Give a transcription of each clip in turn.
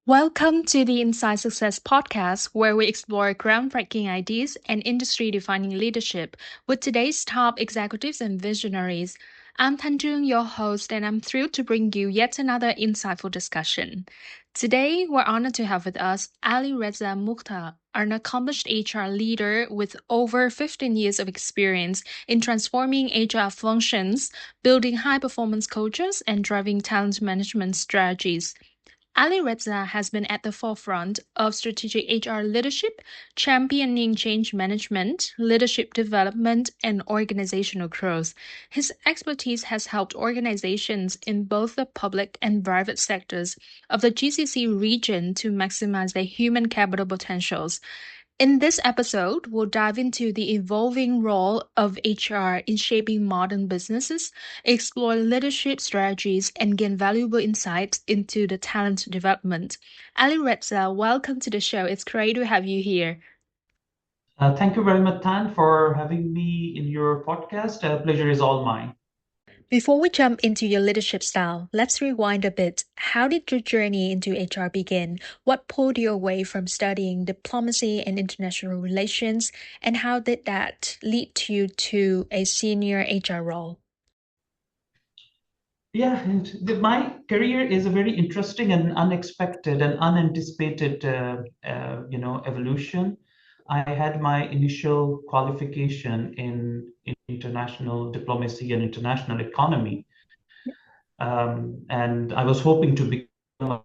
Welcome to the Inside Success podcast, where we explore groundbreaking ideas and industry defining leadership with today's top executives and visionaries. I'm Tanjung, your host, and I'm thrilled to bring you yet another insightful discussion. Today, we're honored to have with us Ali Reza Muktar, an accomplished HR leader with over 15 years of experience in transforming HR functions, building high performance cultures, and driving talent management strategies. Ali Reza has been at the forefront of strategic HR leadership, championing change management, leadership development, and organizational growth. His expertise has helped organizations in both the public and private sectors of the GCC region to maximize their human capital potentials. In this episode, we'll dive into the evolving role of HR in shaping modern businesses, explore leadership strategies, and gain valuable insights into the talent development. Ali Reza, welcome to the show. It's great to have you here. Thank you very much, Tan, for having me in your podcast. Pleasure is all mine. Before we jump into your leadership style, let's rewind a bit. How did your journey into HR begin? What pulled you away from studying diplomacy and international relations? And how did that lead you to a senior HR role? Yeah, and my career is a very interesting and unexpected and unanticipated, evolution. I had my initial qualification in international diplomacy and international economy, and I was hoping to become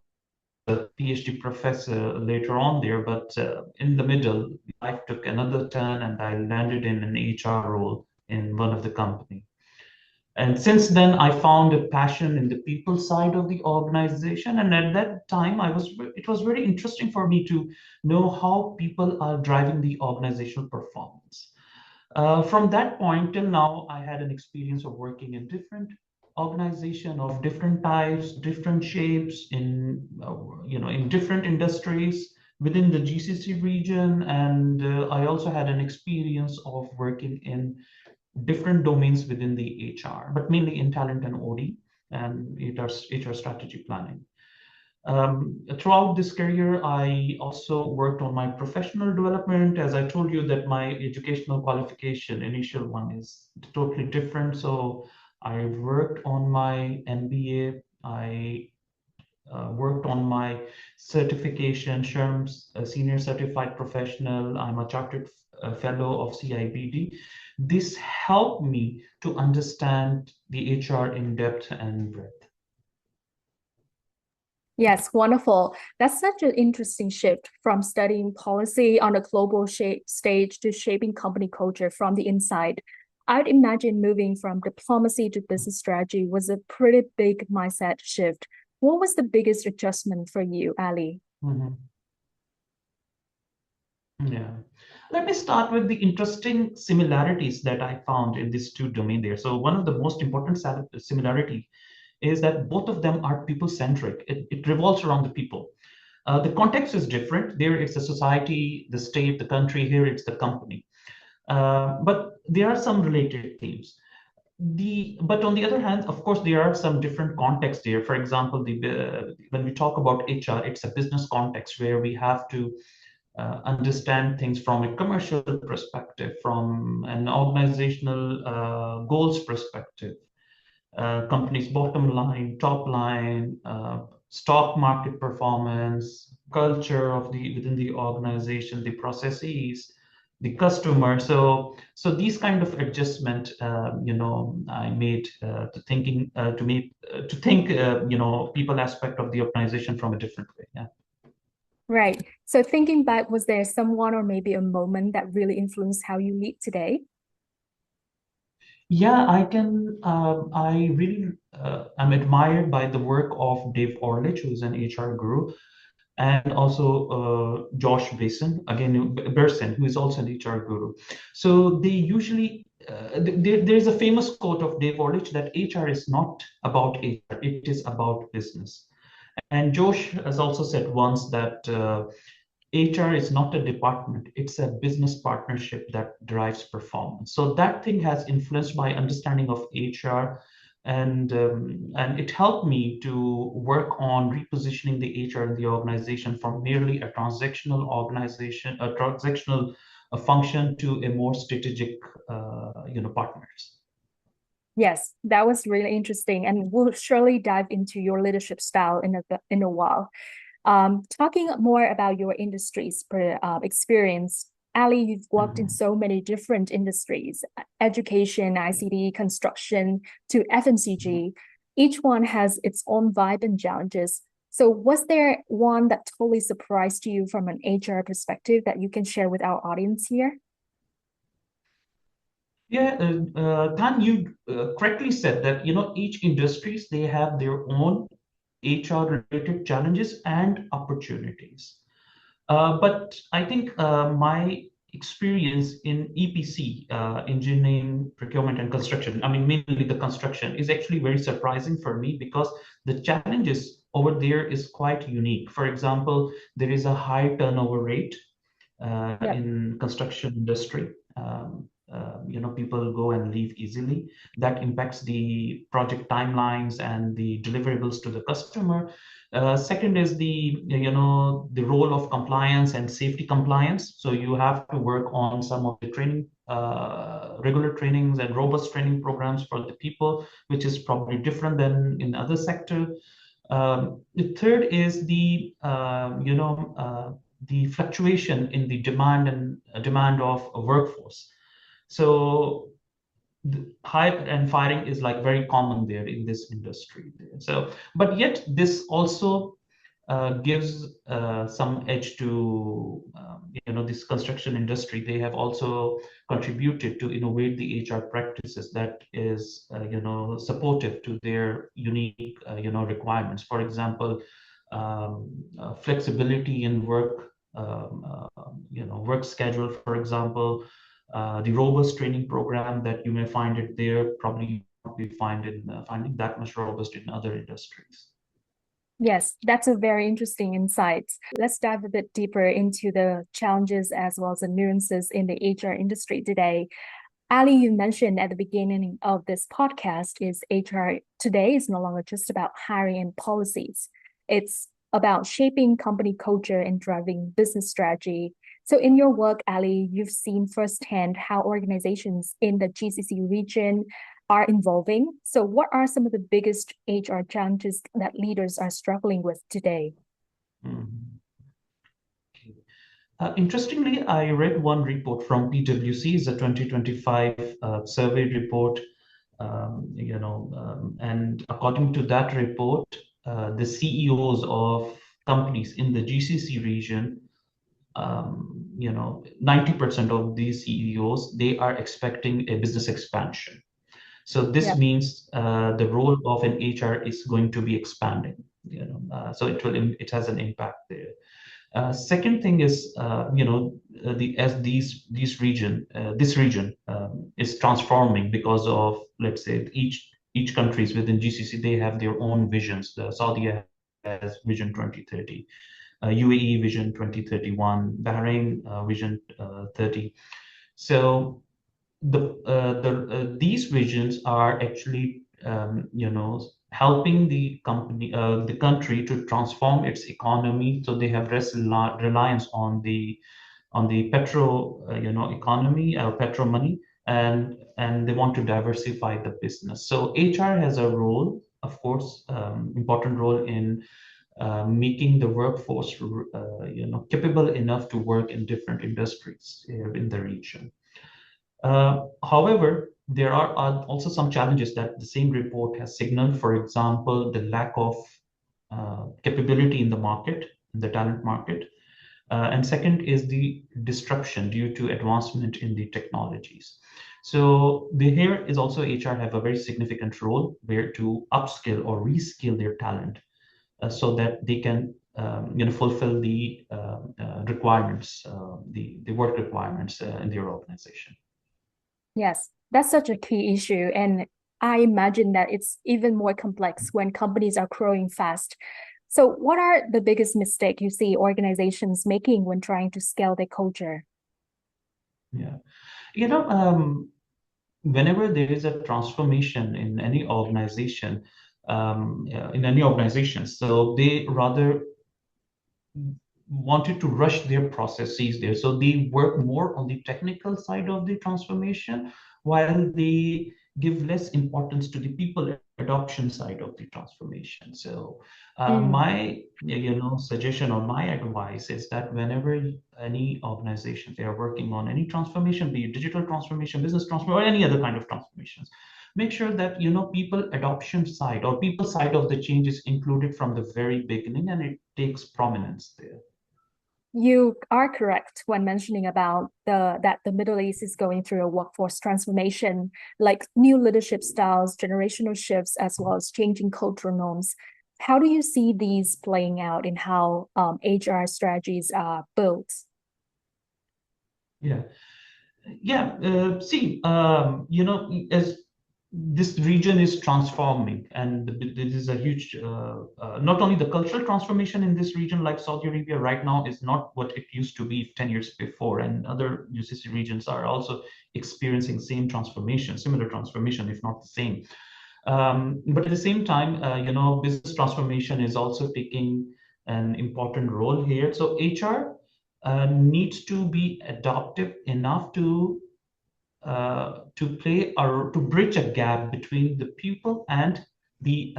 a PhD professor later on there, but in the middle, life took another turn, and I landed in an HR role in one of the company. And since then, I found a passion in the people side of the organization. And at that time, it was very interesting for me to know how people are driving the organizational performance. From that point till now, I had an experience of working in different organization of different types, different shapes, in different industries within the GCC region, and I also had an experience of working in different domains within the HR, but mainly in talent and OD and HR strategy planning. Throughout this career, I also worked on my professional development. As I told you that my educational qualification, initial one, is totally different. So I worked on my MBA. I worked on my certification, SHRM's Senior Certified Professional. I'm a chartered fellow of CIBD. This helped me to understand the HR in depth and breadth. Yes, wonderful. That's such an interesting shift from studying policy on a global stage to shaping company culture from the inside. I'd imagine moving from diplomacy to business strategy was a pretty big mindset shift. What was the biggest adjustment for you, Ali? Mhm. Yeah. Let me start with the interesting similarities that I found in these two domains there. So one of the most important similarity is that both of them are people centric. It revolves around the people. The context is different. There it's the society, the state, the country. Here it's the company. But there are some related themes. But on the other hand, of course, there are some different contexts there. For example, when we talk about HR, it's a business context where we have to understand things from a commercial perspective, from an organizational goals perspective, company's bottom line, top line, stock market performance, culture of the within the organization, the processes, the customer. So these kind of adjustment, I made to think, people aspect of the organization from a different way. Yeah. Right. So thinking back, was there someone or maybe a moment that really influenced how you lead today? Yeah, I can. I really am admired by the work of Dave Orlich, who's an HR guru, and also Josh Bersin, who is also an HR guru. So they usually, there's a famous quote of Dave Orlich that HR is not about HR, it is about business. And Josh has also said once that HR is not a department, it's a business partnership that drives performance. So that thing has influenced my understanding of HR and it helped me to work on repositioning the HR in the organization from merely a transactional function to a more strategic, partners. Yes, that was really interesting, and we'll surely dive into your leadership style in a while. Talking more about your industry's experience, Ali, you've worked in Mhm. so many different industries, education, ICT, construction, to FMCG. Each one has its own vibe and challenges. So, was there one that totally surprised you from an HR perspective that you can share with our audience here? Yeah, Dan, you correctly said that each industries they have their own HR related challenges and opportunities. But I think my experience in EPC, engineering, procurement, and construction, I mean, mainly the construction, is actually very surprising for me because the challenges over there is quite unique. For example, there is a high turnover rate Yep. in construction industry. People go and leave easily. That impacts the project timelines and the deliverables to the customer. Second is the role of compliance and safety compliance. So you have to work on some of the training, regular trainings and robust training programs for the people, which is probably different than in other sector. The third is the fluctuation in the demand and demand of a workforce. So the hire and firing is like very common there in this industry. So, but yet this also gives some edge to this construction industry. They have also contributed to innovate the HR practices that is supportive to their unique requirements. For example, flexibility in work work schedule, for example, the robust training program that you may find it there probably you not be finding that much robust in other industries. Yes, that's a very interesting insight. Let's dive a bit deeper into the challenges as well as the nuances in the HR industry today. Ali, you mentioned at the beginning of this podcast is HR today is no longer just about hiring and policies. It's about shaping company culture and driving business strategy. So in your work, Ali, you've seen firsthand how organizations in the GCC region are evolving. So what are some of the biggest HR challenges that leaders are struggling with today? Mhm. Interestingly, I read one report from PwC, it's a 2025 survey report, and according to that report, the CEOs of companies in the GCC region, 90% of these CEOs, they are expecting a business expansion. So this Yep. means the role of an HR is going to be expanding. So it has an impact there. Second thing is, these region this region is transforming because of, let's say, each countries within GCC they have their own visions. The Saudi has Vision 2030, UAE Vision 2031, Bahrain Vision 30. So these visions are actually helping the country to transform its economy. So they have less reliance on the petro economy or petro money, and they want to diversify the business. So HR has a role, of course, important role in making the workforce capable enough to work in different industries in the region. However, there are also some challenges that the same report has signaled. For example, the lack of capability in the market, the talent market. And second is the disruption due to advancement in the technologies. So here is also HR have a very significant role where to upskill or reskill their talent so that they can fulfill the requirements, the work requirements in their organization. Yes, that's such a key issue. And I imagine that it's even more complex when companies are growing fast. So, what are the biggest mistake you see organizations making when trying to scale their culture? Yeah. You know, um, whenever there is a transformation in any organization, so they rather wanted to rush their processes there. So they work more on the technical side of the transformation, while they give less importance to the people adoption side of the transformation. So my suggestion or my advice is that whenever any organization they are working on any transformation, be it digital transformation, business transformation, or any other kind of transformations, make sure that people adoption side or people side of the change is included from the very beginning and it takes prominence there. You are correct when mentioning about that the Middle East is going through a workforce transformation, like new leadership styles, generational shifts, as well as changing cultural norms. How do you see these playing out in how HR strategies are built? Yeah. Yeah, see, as this region is transforming, and this is a huge, not only the cultural transformation in this region, like Saudi Arabia right now, is not what it used to be 10 years before, and other GCC regions are also experiencing same transformation, similar transformation, if not the same. But at the same time, business transformation is also taking an important role here. So HR needs to be adaptive enough to play or to bridge a gap between the people and the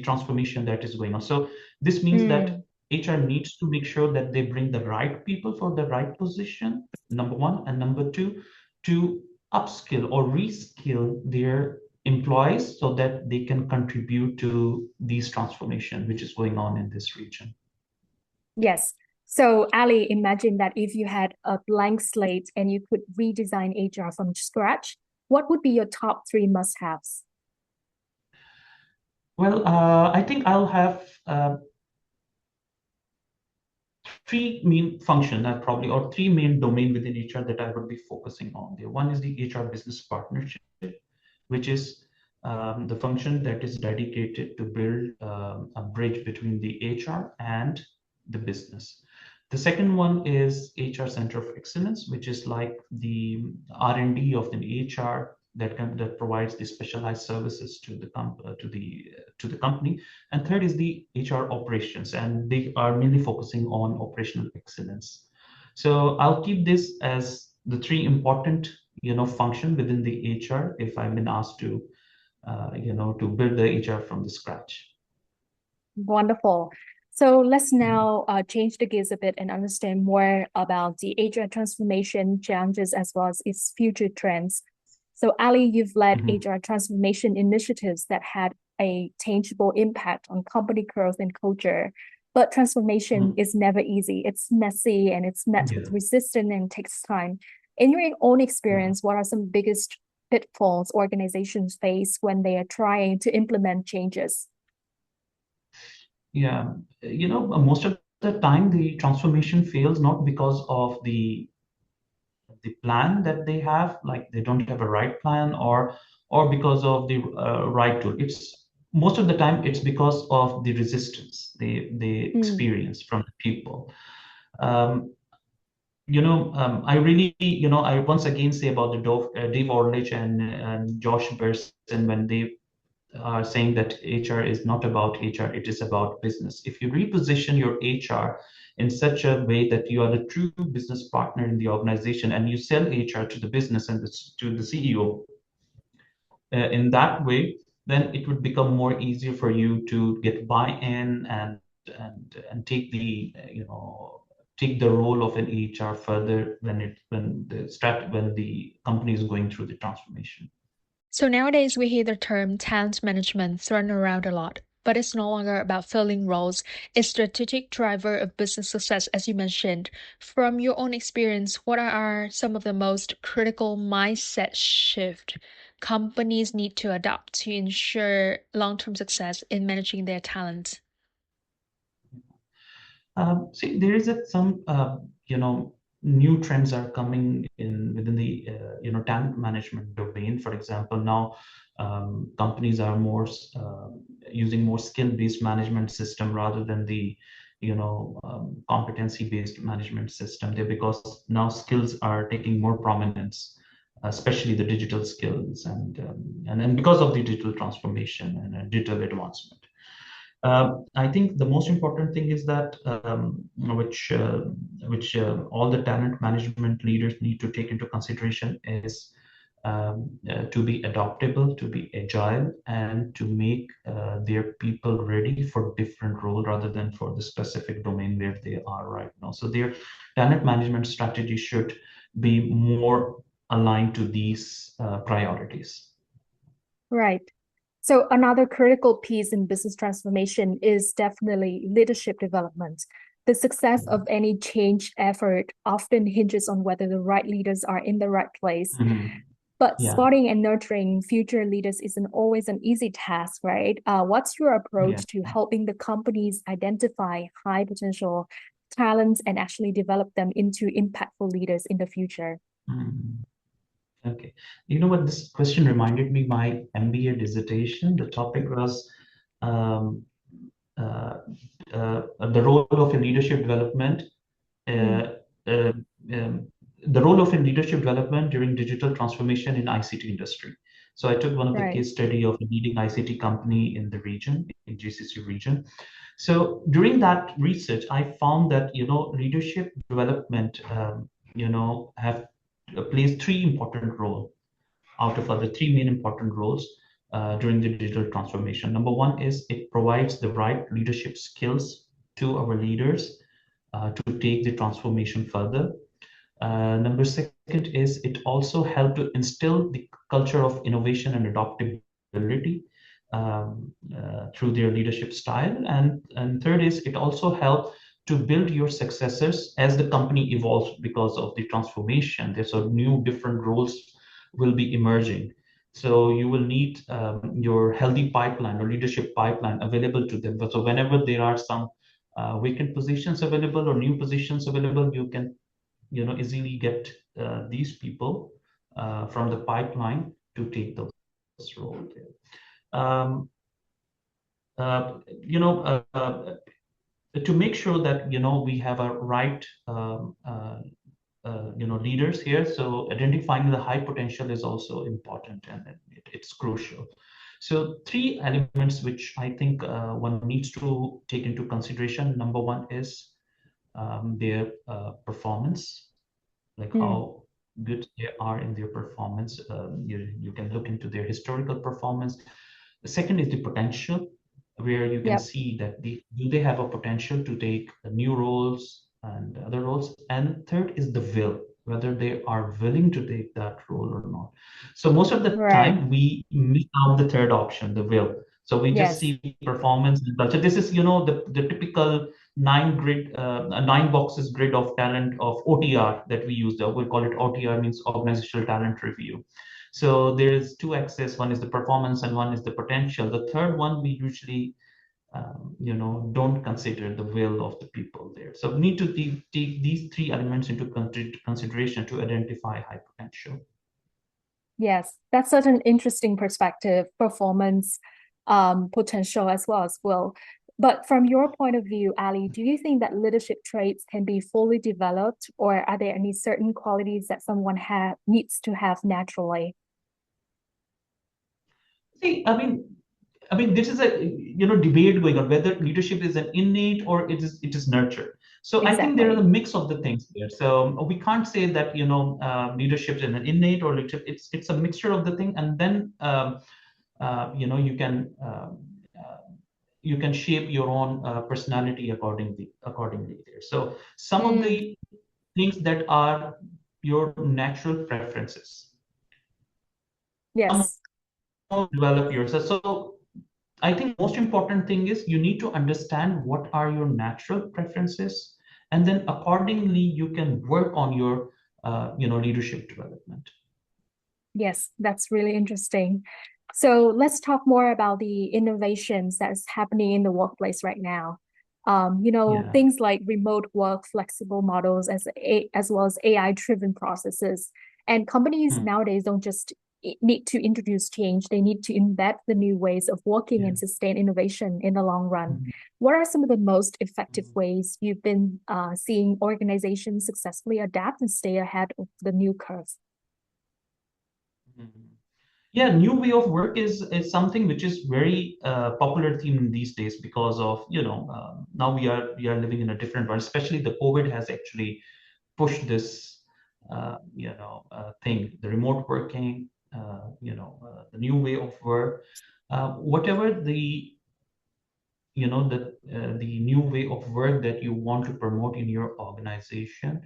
transformation that is going on. So this means that HR needs to make sure that they bring the right people for the right position, number one, and number two, to upskill or reskill their employees so that they can contribute to these transformation which is going on in this region. Yes. So, Ali, imagine that if you had a blank slate and you could redesign HR from scratch, what would be your top three must-haves? Well, I think I'll have three main function that probably or three main domain within HR that I would be focusing on there. One is the HR business partnership, which is the function that is dedicated to build a bridge between the HR and the business. The second one is HR Center of Excellence, which is like the R&D of the HR that provides the specialized services to the company. And third is the HR operations, and they are mainly focusing on operational excellence. So I'll keep this as the three important function within the HR if I've been asked to to build the HR from the scratch. Wonderful. So let's now change the gears a bit and understand more about the HR transformation challenges as well as its future trends. So Ali, you've led HR transformation initiatives that had a tangible impact on company growth and culture. But transformation is never easy. It's messy and it's met with resistance and takes time. In your own experience, what are some biggest pitfalls organizations face when they are trying to implement changes? Yeah, most of the time the transformation fails not because of the plan that they have, like they don't have a right plan, or because of the right tool. It's most of the time it's because of the resistance they experience from the people. I really, I once again say about the Dave Orlich and Josh Bersin when they are saying that HR is not about HR, it is about business. If you reposition your HR in such a way that you are the true business partner in the organization and you sell HR to the business and to the CEO in that way, then it would become more easier for you to get buy-in and take the take the role of an HR further when the company is going through the transformation. So nowadays we hear the term talent management thrown around a lot, but it's no longer about filling roles. It's strategic driver of business success, as you mentioned. From your own experience, what are some of the most critical mindset shift companies need to adopt to ensure long-term success in managing their talent? See, there is some new trends are coming in within the talent management domain. For example, now companies are more using more skill-based management system rather than the competency-based management system there, because now skills are taking more prominence especially the digital skills and because of the digital transformation and digital advancement. I think the most important thing is that which all the talent management leaders need to take into consideration is to be adaptable, to be agile, and to make their people ready for different role rather than for the specific domain where they are right now. So their talent management strategy should be more aligned to these priorities. Right. So another critical piece in business transformation is definitely leadership development. The success of any change effort often hinges on whether the right leaders are in the right place. Mhm. But Yeah, spotting and nurturing future leaders isn't always an easy task, right? What's your yeah. approach to helping the companies identify high potential talents and actually develop them into impactful leaders in the future? Mhm. Okay. You know what? This question reminded me my MBA dissertation. The topic was um, uh, the role of a leadership development, Mm, uh, uh, um, the role of a leadership development during digital transformation in ICT industry. So I took one of the right. case study of a leading ICT company in the region, in GCC region. So during that research, I found that leadership development have plays three important roles out of other three main important roles during the digital transformation. Number one is it provides the right leadership skills to our leaders to take the transformation further. Number second is it also helped to instill the culture of innovation and adaptability through their leadership style. And third is it also helped to build your successors as the company evolves because of the transformation. There's a new different roles will be emerging. So you will need your healthy pipeline or leadership pipeline available to them. But so whenever there are some vacant positions available or new positions available, you can easily get these people from the pipeline to take those roles. Um, you know, to make sure that we have a right leaders here. So identifying the high potential is also important and it's crucial. So three elements which I think one needs to take into consideration. Number one is their performance, like Mm, how good they are in their performance. You can look into their historical performance. The second is the potential, where you can yep. see that do they have a potential to take new roles and other roles. And third is the will, whether they are willing to take that role or not. So most of the Right. time we miss out the third option, the will. So we just Yes. see performance and culture. This is the typical nine boxes grid of talent of OTR that we use. We call it OTR, means organizational talent review. So there's two axes. One is the performance and one is the potential. The third one we usually don't consider the will of the people there. So we need to take these three elements into consideration to identify high potential. Yes, that's such an interesting perspective, performance, potential as well as will. But from your point of view, Ali, do you think that leadership traits can be fully developed, or are there any certain qualities that someone needs to have naturally? See, I mean, this is a debate going on whether leadership is an innate or it is nurtured. So I think there are a Exactly. mix of the things there. So we can't say that leadership is an innate or leadership. It's a mixture of the thing, and then uh, you can shape your own personality accordingly there. So some of Mm, the things that are your natural preferences. Some yes. develop yourself. So I think most important thing is you need to understand what are your natural preferences, and then accordingly you can work on your leadership development. Yes, that's really interesting. So let's talk more about the innovations that's happening in the workplace right now. Yeah. Things like remote work, flexible models, as well as AI-driven processes. And companies Hmm. nowadays don't just need to introduce change; they need to embed the new ways of working Yeah. and sustain innovation in the long run. Mhm. What are some of the most effective ways you've been seeing organizations successfully adapt and stay ahead of the new curve? Mhm. Yeah, new way of work is something which is very popular theme these days because of, now we are living in a different world. Especially the COVID has actually pushed this, thing, the remote working, the new way of work, whatever the new way of work that you want to promote in your organization.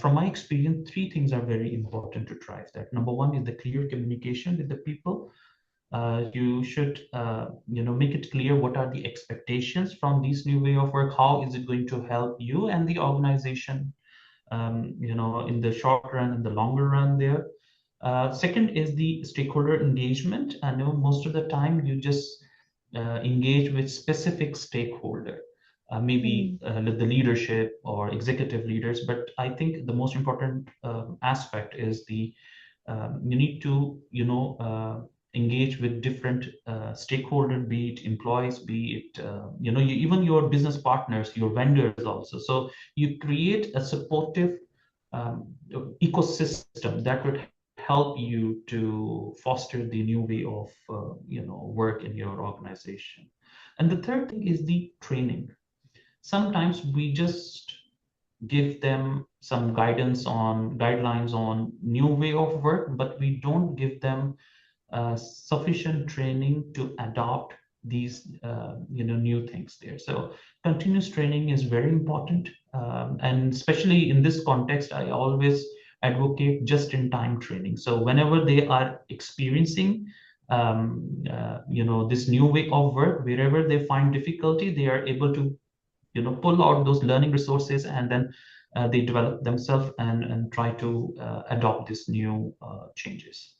From my experience, three things are very important to drive that. Number one is the clear communication with the people. You should make it clear what are the expectations from this new way of work. How is it going to help you and the organization, in the short run and the longer run there. Second is the stakeholder engagement. I know most of the time you just engage with specific stakeholder, maybe Mm. the leadership or executive leaders. But I think the most important aspect is you need to engage with different stakeholder, be it employees, be it even your business partners, your vendors also. So you create a supportive um, ecosystem that would help you to foster the new way of work in your organization. And the third thing is the training. Sometimes we just give them some guidelines on new way of work, but we don't give them sufficient training to adopt these new things there. So continuous training is very important, and especially in this context, I always advocate just-in-time training. So whenever they are experiencing this new way of work, wherever they find difficulty, they are able to pull out those learning resources, and then they develop themselves and try to adopt these new changes.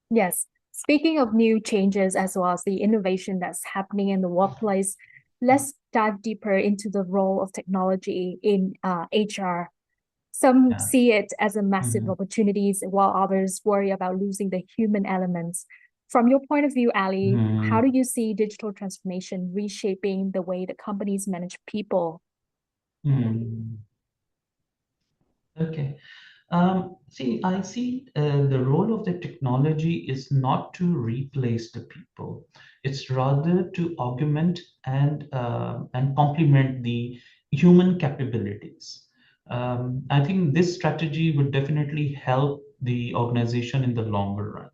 Yes. Speaking of new changes as well as the innovation that's happening in the workplace, let's dive deeper into the role of technology in HR. Some Yeah. see it as a massive Mhm. opportunities, while others worry about losing the human elements. From your point of view, Ali, how Mhm. do you see digital transformation reshaping the way that companies manage people? Mhm. Okay. See, I see the role of the technology is not to replace the people. It's rather to augment and complement the human capabilities. I think this strategy would definitely help the organization in the longer run.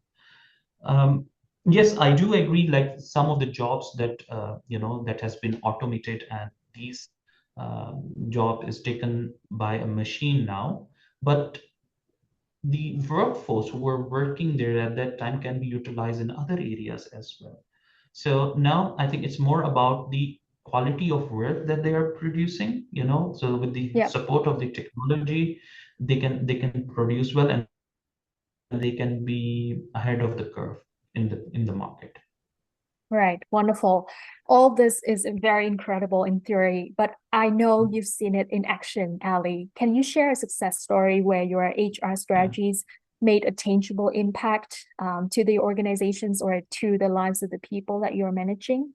Um, yes, I do agree. Like some of the jobs that that has been automated, and these job is taken by a machine now, but the workforce who were working there at that time can be utilized in other areas as well. So now I think it's more about the quality of work that they are producing, so with the Yeah. support of the technology, they can produce well, and they can be ahead of the curve in the market. Right, wonderful. All this is very incredible in theory, but I know you've seen it in action, Ali. Can you share a success story where your HR Yeah. strategies made a tangible impact to the organizations or to the lives of the people that you're managing?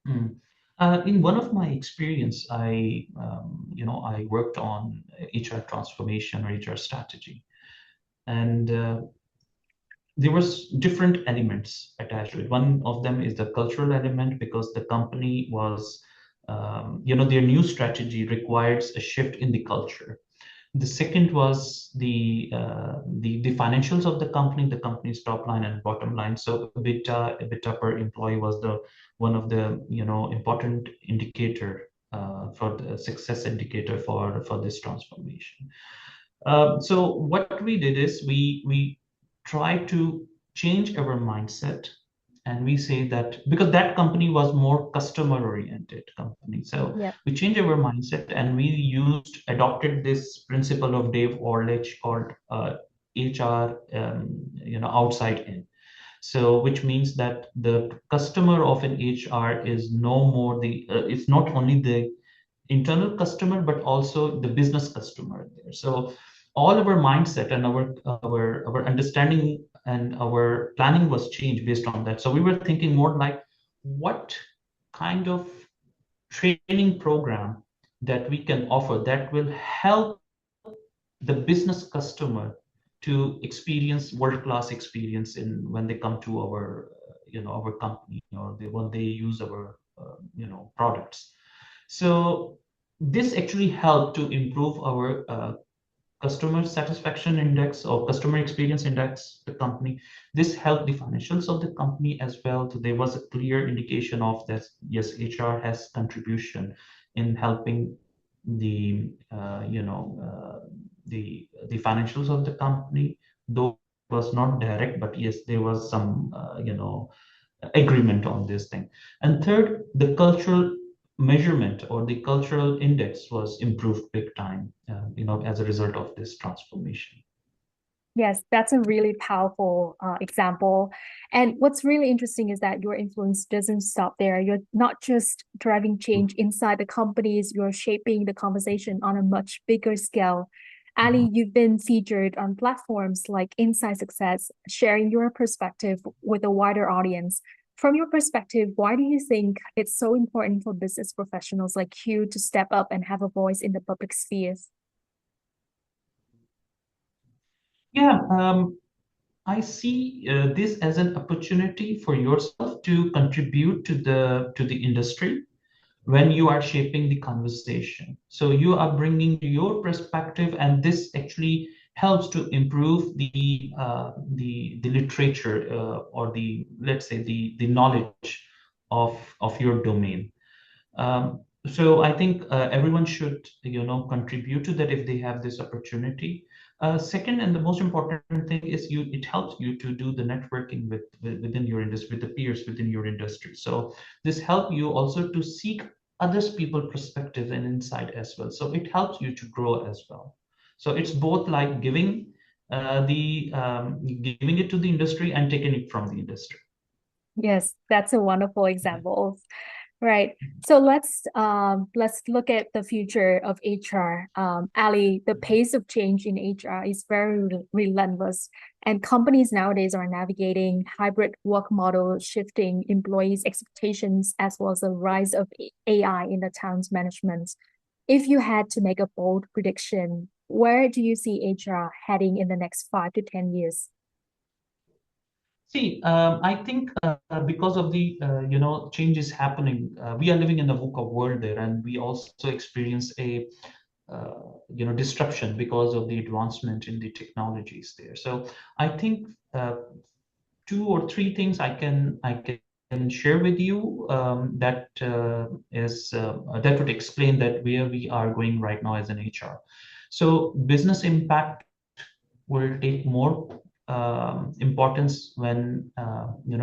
Mm. In one of my experience, I worked on HR transformation or HR strategy, and there was different elements attached to it. One of them is the cultural element, because the company was, their new strategy requires a shift in the culture. The second was the financials of the company's top line and bottom line. So EBITDA per employee was the one of the important indicator, for the success indicator for this transformation. So what we did is we try to change our mindset, and we say that because that company was more customer oriented company, so Yeah. we changed our mindset and we adopted this principle of Dave Orlich called HR, outside in. So which means that the customer of an HR is no more it's not only the internal customer, but also the business customer there. So all our mindset and our understanding and our planning was changed based on that. So we were thinking more like, what kind of training program that we can offer that will help the business customer to experience world-class experience in when they come to our our company, or when they use our products. So this actually helped to improve our customer satisfaction index or customer experience index the company. This helped the financials of the company as well. So there was a clear indication of that, yes, HR has contribution in helping the the financials of the company, though it was not direct, but yes, there was some agreement on this thing. And third, the cultural measurement or the cultural index was improved big time, as a result of this transformation. Yes, that's a really powerful example. And what's really interesting is that your influence doesn't stop there. You're not just driving change inside the companies, you're shaping the conversation on a much bigger scale. Ali, you've been featured on platforms like Inside Success, sharing your perspective with a wider audience. From your perspective, why do you think it's so important for business professionals like you to step up and have a voice in the public spheres? Yeah, I see this as an opportunity for yourself to contribute to the industry when you are shaping the conversation. So you are bringing your perspective, and this actually helps to improve the literature, or the, let's say, the knowledge of your domain. So I think everyone should, contribute to that if they have this opportunity. Second, and the most important thing is it helps you to do the networking within your industry, with the peers within your industry. So this helps you also to seek others people perspective and insight as well. So it helps you to grow as well. So it's both like giving it to the industry and taking it from the industry. Yes, that's a wonderful example. Right. So let's look at the future of HR. Ali, the pace of change in HR is very relentless, and companies nowadays are navigating hybrid work model, shifting employees' expectations, as well as the rise of AI in the talent management. If you had to make a bold prediction, where do you see HR heading in the next 5 to 10 years? See, I think because of the changes happening, we are living in a VUCA world there, and we also experience a disruption because of the advancement in the technologies there. So I think two or three things I can share with you, that would explain that where we are going right now as an HR. So business impact will take more importance when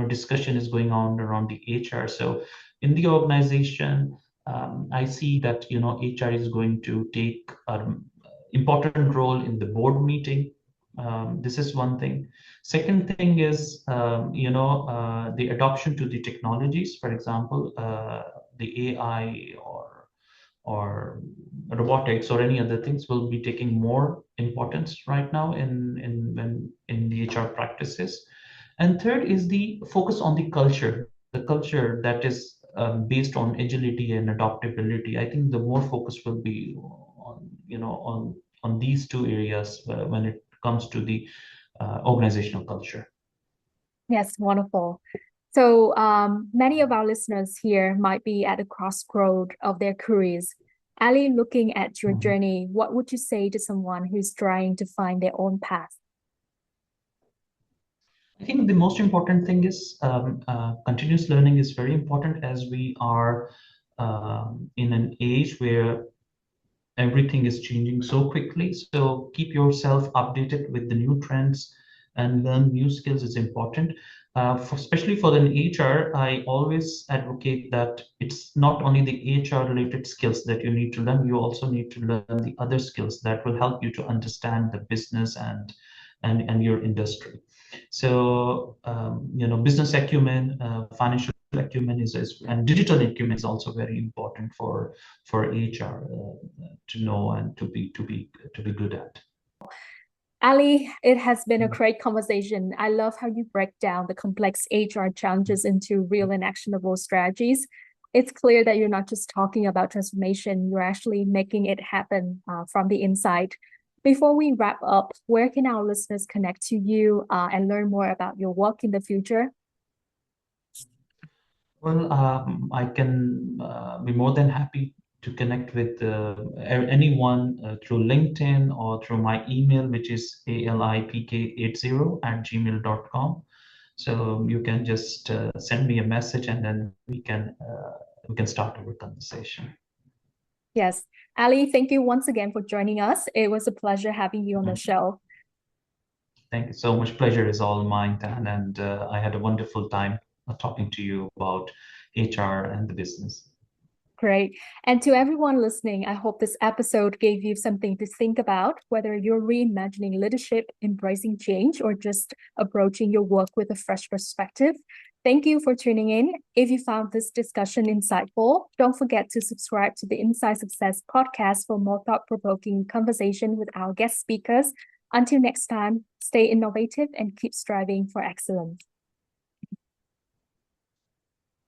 discussion is going on around the HR. So in the organization, I see that HR is going to take an important role in the board meeting. This is one thing. Second thing is the adoption to the technologies. For example, the AI or robotics or any other things will be taking more importance right now in the HR practices. And third is the focus on the culture that is based on agility and adaptability. I think the more focus will be on on these two areas when it comes to the organizational culture. Yes, wonderful. So many of our listeners here might be at a crossroad of their careers. Ali, looking at your Mhm. journey, what would you say to someone who's trying to find their own path? I think the most important thing is continuous learning is very important, as we are in an age where everything is changing so quickly. So keep yourself updated with the new trends and learn new skills is important. Especially for an HR, I always advocate that it's not only the HR related skills that you need to learn, you also need to learn the other skills that will help you to understand the business and your industry. So business acumen, financial acumen and digital acumen is also very important for HR to know and to be good at. Ali, it has been a great conversation. I love how you break down the complex HR challenges into real and actionable strategies. It's clear that you're not just talking about transformation, you're actually making it happen from the inside. Before we wrap up, where can our listeners connect to you and learn more about your work in the future? Well, I can be more than happy to connect with anyone through LinkedIn or through my email, which is alipk80@gmail.com. So you can just send me a message, and then we can start our conversation. Yes. Ali, thank you once again for joining us. It was a pleasure having you on the show. Thank you so much. Pleasure is all mine, Tan, and I had a wonderful time talking to you about HR and the business. Great. And to everyone listening, I hope this episode gave you something to think about, whether you're reimagining leadership, embracing change, or just approaching your work with a fresh perspective. Thank you for tuning in. If you found this discussion insightful, don't forget to subscribe to the Inside Success podcast for more thought-provoking conversation with our guest speakers. Until next time, stay innovative and keep striving for excellence.